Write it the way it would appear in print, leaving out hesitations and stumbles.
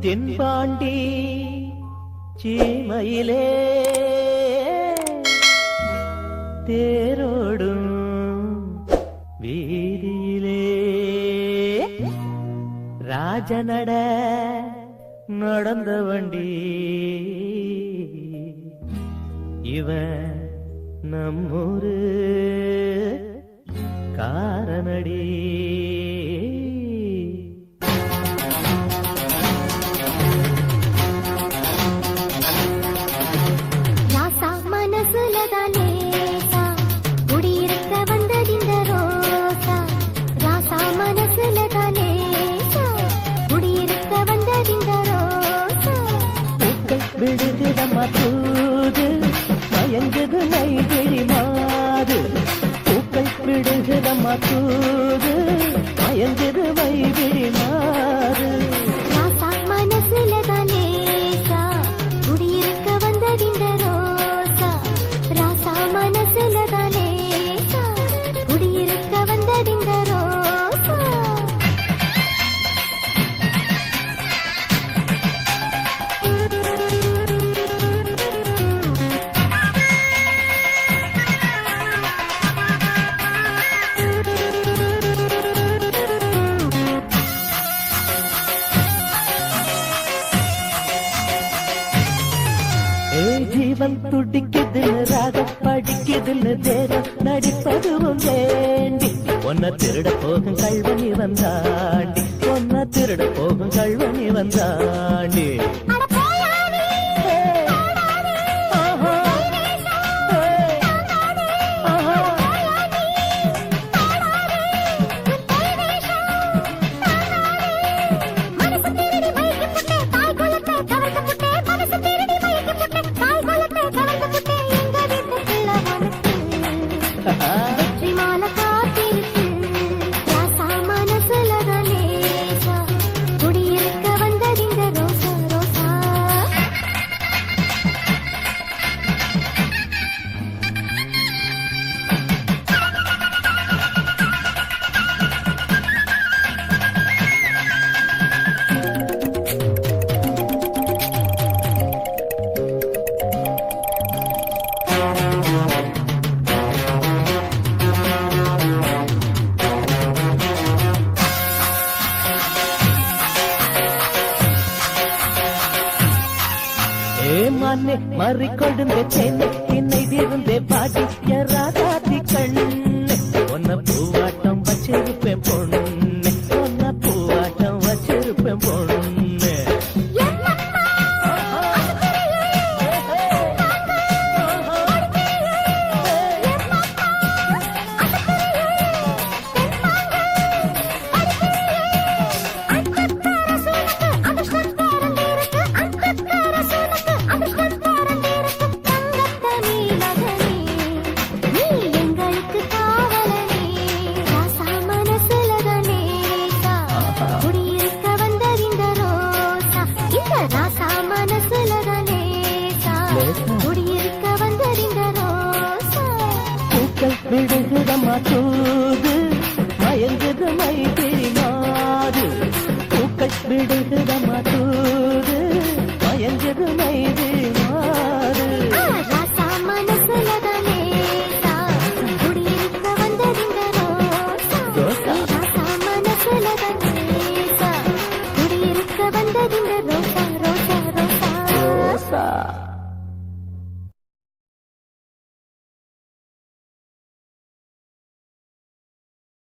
தென்பாண்டி சீமையிலே தேரோடும் வீதியிலே ராஜநட நடந்த வண்டி இவன் நம்மூரு காரனடி. விடுதிடமா தூது மயங்குது மைதிரி மாது. பூக்கள் விடுதிடமா தூது மயங்குது மைதிரி மாது. மனசுல தானேசா குடியிருக்க வந்ததிந்த ரோசா. ராசா மனசுல தானேசா குடியிருக்க வந்ததிந்த ரோசா. ஜீவன் துடிக்குதுன்னு ராகம் படிக்குதுன்னு தேரம் நடிப்பதுவும் வேண்டி ஒன்ன திருட போகும் கல்வனி வந்தாண்டி. ஒன்ன திருட போகும் கல்வனி வந்தாண்டி. மண்ணே மறி கொழுந்த சென்னை என்னை தீர்ந்தே பாட்டி ராதாதி கண்ணு. ஒன்ன பூவாட்டம் வச்சிருப்பேன் பொண்ணு. ஒன்ன பூவாட்டம் வச்சிருப்பேன் பொண்ணு. விடுகிடமா தூது மயங்குது மைதிரி மாது. பூக்கள் விடுகிடமா தூது மயங்குது மைதிரி மாது. ராசா மனசுல தானேசா குடியிருக்க வந்ததிந்த ரோசா. ராசா மனசுல தானேசா குடியிருக்க வந்ததிந்த ரோசா.